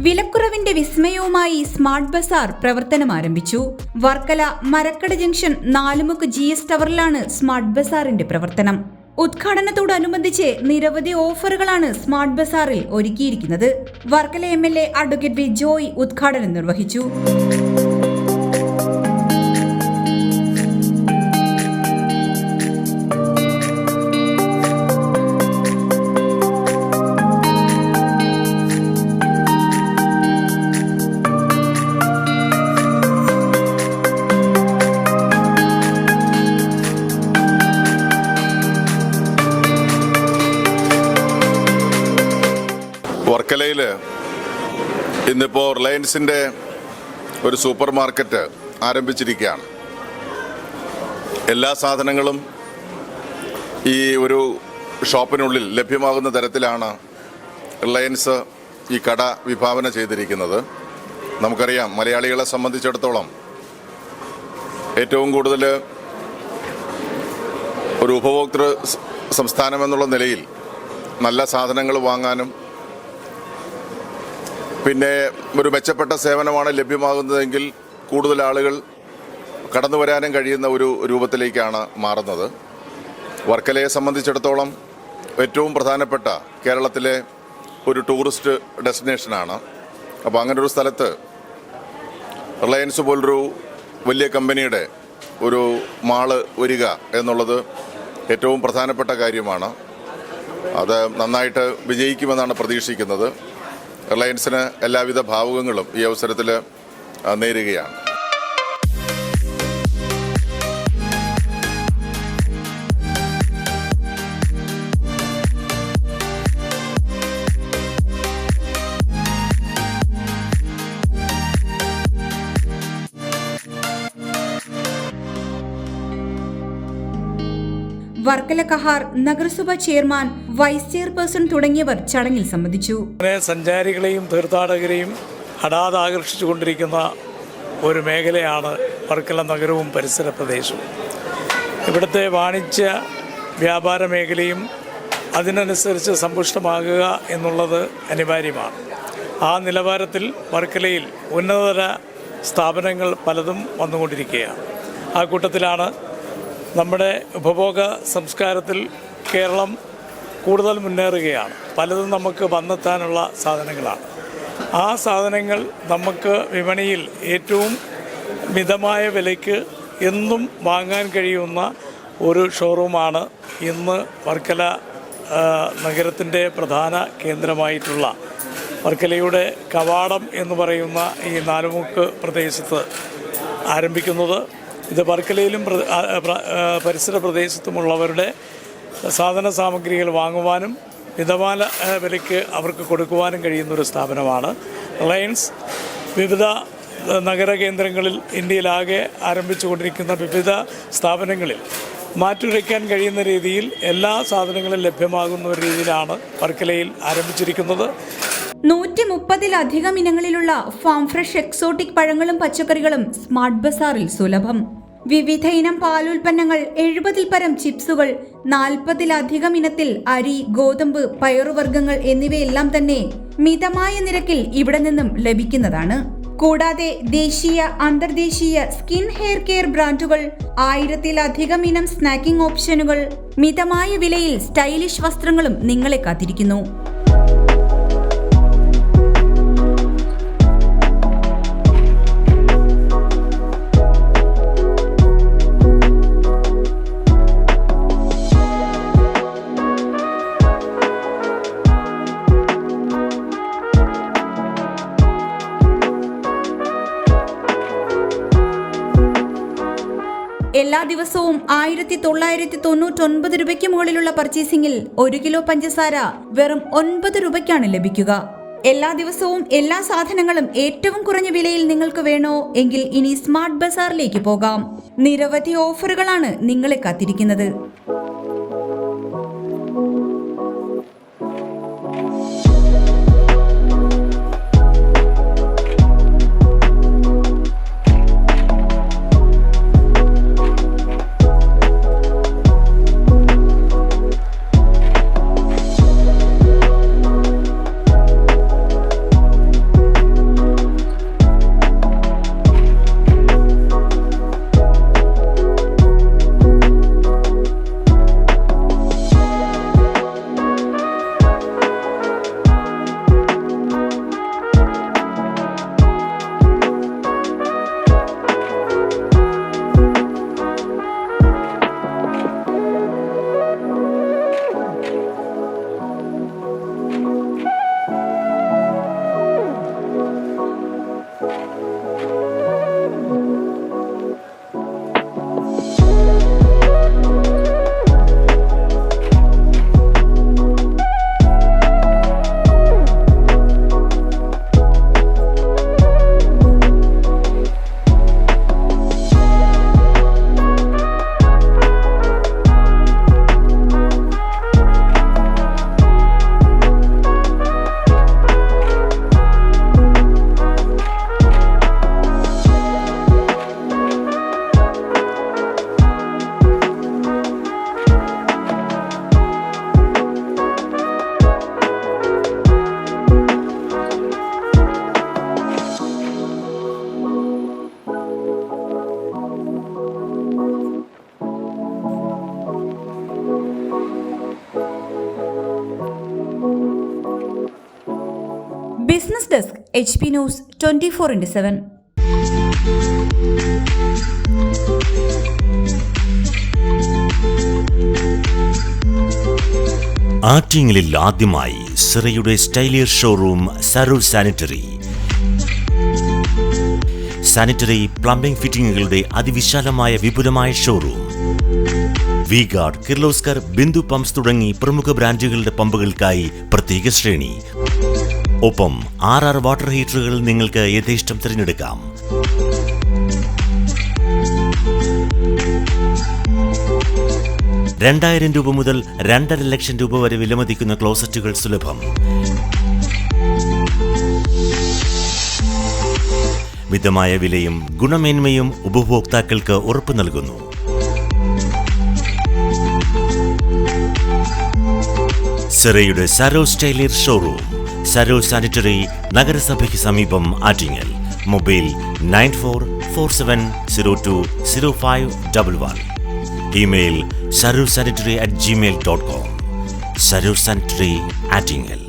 വിലക്കുറവിന്റെ വിസ്മയവുമായി smart Bazaar പ്രവർത്തനം ആരംഭിച്ചു. Varkala Marakkada junction Nalumukku GS ടവറിലാണ് സ്മാർട്ട് ബസാറിന്റെ പ്രവർത്തനം. ഉദ്ഘാടനത്തോടനുബന്ധിച്ച് നിരവധി ഓഫറുകളാണ് സ്മാർട്ട് ബസാറിൽ ഒരുക്കിയിരിക്കുന്നത്. Varkala MLA advocate V Joy ഉദ്ഘാടനം നിർവഹിച്ചു. വർക്കലയിൽ ഇന്നിപ്പോൾ റിലയൻസിൻ്റെ ഒരു സൂപ്പർ മാർക്കറ്റ് ആരംഭിച്ചിരിക്കുകയാണ്. എല്ലാ സാധനങ്ങളും ഈ ഒരു ഷോപ്പിനുള്ളിൽ ലഭ്യമാകുന്ന തരത്തിലാണ് റിലയൻസ് ഈ കട വിഭാവന ചെയ്തിരിക്കുന്നത്. നമുക്കറിയാം, മലയാളികളെ സംബന്ധിച്ചിടത്തോളം ഏറ്റവും കൂടുതൽ ഒരു ഉപഭോക്തൃ സംസ്ഥാനം എന്നുള്ള നിലയിൽ നല്ല സാധനങ്ങൾ വാങ്ങാനും പിന്നെ ഒരു മെച്ചപ്പെട്ട സേവനമാണ് ലഭ്യമാകുന്നതെങ്കിൽ കൂടുതൽ ആളുകൾ കടന്നു വരാനും കഴിയുന്ന ഒരു രൂപത്തിലേക്കാണ് മാറുന്നത്. വർക്കലയെ സംബന്ധിച്ചിടത്തോളം ഏറ്റവും പ്രധാനപ്പെട്ട കേരളത്തിലെ ഒരു ടൂറിസ്റ്റ് ഡെസ്റ്റിനേഷനാണ്. അപ്പോൾ അങ്ങനൊരു സ്ഥലത്ത് റിലയൻസ് പോലൊരു വലിയ കമ്പനിയുടെ ഒരു മാള് വരിക എന്നുള്ളത് ഏറ്റവും പ്രധാനപ്പെട്ട കാര്യമാണ്. അത് നന്നായിട്ട് വിജയിക്കുമെന്നാണ് പ്രതീക്ഷിക്കുന്നത്. റിലയൻസിന് എല്ലാവിധ ഭാവുകങ്ങളും ഈ അവസരത്തിൽ നേരുകയാണ്. വർക്കല കഹാർ നഗരസഭ ചെയർമാൻ വൈസ് ചെയർപേഴ്സൺ തുടങ്ങിയവർ ചടങ്ങിൽ സംബന്ധിച്ചു. സഞ്ചാരികളെയും തീർത്ഥാടകരെയും ഹഠാത് ആകർഷിച്ചുകൊണ്ടിരിക്കുന്ന ഒരു മേഖലയാണ് വർക്കല നഗരവും പരിസര പ്രദേശവും. ഇവിടുത്തെ വാണിജ്യ വ്യാപാര മേഖലയും അതിനനുസരിച്ച് സമ്പുഷ്ടമാകുക എന്നുള്ളത് അനിവാര്യമാണ്. ആ നിലവാരത്തിൽ വർക്കലയിൽ ഉന്നതതര സ്ഥാപനങ്ങൾ പലതും വന്നുകൊണ്ടിരിക്കുകയാണ്. ആ കൂട്ടത്തിലാണ് നമ്മുടെ ഉപഭോഗ സംസ്കാരത്തിൽ കേരളം കൂടുതൽ മുന്നേറുകയാണ്. പലതും നമുക്ക് വന്നെത്താനുള്ള സാധനങ്ങളാണ്. ആ സാധനങ്ങൾ നമുക്ക് വിപണിയിൽ ഏറ്റവും മിതമായ വിലയ്ക്ക് എന്നും വാങ്ങാൻ കഴിയുന്ന ഒരു ഷോറൂമാണ് ഇന്ന് വർക്കല നഗരത്തിൻ്റെ പ്രധാന കേന്ദ്രമായിട്ടുള്ള വർക്കലയുടെ കവാടം എന്ന് പറയുന്ന ഈ നാലുമുക്ക് പ്രദേശത്ത് ആരംഭിക്കുന്നത്. ഇത് വർക്കലയിലും പരിസര പ്രദേശത്തുമുള്ളവരുടെ സാധന സാമഗ്രികൾ വാങ്ങുവാനും മിതമായ വിലയ്ക്ക് അവർക്ക് കൊടുക്കുവാനും കഴിയുന്നൊരു സ്ഥാപനമാണ് റിലയൻസ്. വിവിധ നഗരകേന്ദ്രങ്ങളിൽ ഇന്ത്യയിലാകെ ആരംഭിച്ചുകൊണ്ടിരിക്കുന്ന വിവിധ സ്ഥാപനങ്ങളിൽ മാറ്റുരയ്ക്കാൻ കഴിയുന്ന രീതിയിൽ എല്ലാ സാധനങ്ങളും ലഭ്യമാകുന്ന ഒരു രീതിയിലാണ് വർക്കലയിൽ ആരംഭിച്ചിരിക്കുന്നത്. 130-ലധികം ഇനങ്ങളിലുള്ള ഫാം ഫ്രഷ് എക്സോട്ടിക് പഴങ്ങളും പച്ചക്കറികളും സ്മാർട്ട് ബസാറിൽ സുലഭം. വിവിധ ഇനം പാലുൽപ്പന്നങ്ങൾ, 70-ൽ പരം ചിപ്സുകൾ, 40-ലധികം ഇനത്തിൽ അരി, ഗോതമ്പ്, പയറുവർഗ്ഗങ്ങൾ എന്നിവയെല്ലാം തന്നെ മിതമായ നിരക്കിൽ ഇവിടെ നിന്നും ലഭിക്കുന്നതാണ്. കൂടാതെ ദേശീയ, അന്തർദേശീയ സ്കിൻ ഹെയർ കെയർ ബ്രാൻഡുകൾ, 1000-ലധികം ഇനം സ്നാക്കിംഗ് ഓപ്ഷനുകൾ, മിതമായ വിലയിൽ സ്റ്റൈലിഷ് വസ്ത്രങ്ങളും നിങ്ങളെ കാത്തിരിക്കുന്നു. എല്ലാ ദിവസവും 1999 രൂപയ്ക്ക് മുകളിലുള്ള പർച്ചേസിംഗിൽ 1 കിലോ പഞ്ചസാര വെറും 9 രൂപയ്ക്കാണ് ലഭിക്കുക. എല്ലാ ദിവസവും എല്ലാ സാധനങ്ങളും ഏറ്റവും കുറഞ്ഞ വിലയിൽ നിങ്ങൾക്ക് വേണോ എങ്കിൽ ഇനി സ്മാർട്ട് ബസാറിലേക്ക് പോകാം. നിരവധി ഓഫറുകളാണ് നിങ്ങളെ കാത്തിരിക്കുന്നത്. Business desk HP news 24/7. ആറ്റിങ്ങലിൽ ആദ്യമായി സിറയുടെ സ്റ്റൈലിയർ showroom Saroor sanitary. Sanitary plumbing ഫിറ്റിംഗുകളുടെ അതിവിശാലമായ വിപുലമായ showroom. V Guard, Kirloskar, Bindu pumps തുടങ്ങി പ്രമുഖ ബ്രാൻഡുകളുടെ പമ്പുകൾക്കായി പ്രത്യേക ശ്രേണി. ഒപ്പം 6 വാട്ടർ ഹീറ്ററുകൾ നിങ്ങൾക്ക് യഥേഷ്ടം തിരഞ്ഞെടുക്കാം. ₹2,000 മുതൽ 2.5 ലക്ഷം വരെ വിലമതിക്കുന്ന ക്ലോസറ്റുകൾ സുലഭം. മിതമായ വിലയും ഗുണമേന്മയും ഉപഭോക്താക്കൾക്ക് ഉറപ്പു നൽകുന്നു. സിറയുടെ സരോ സ്റ്റൈലിയർ ഷോറൂം, സരോ സാനിറ്ററി, നഗരസഭയ്ക്ക് സമീപം, Attingal. Mobile 9447020511. Email sarursanitary@gmail.com. Sarur Sanitary, Attingal.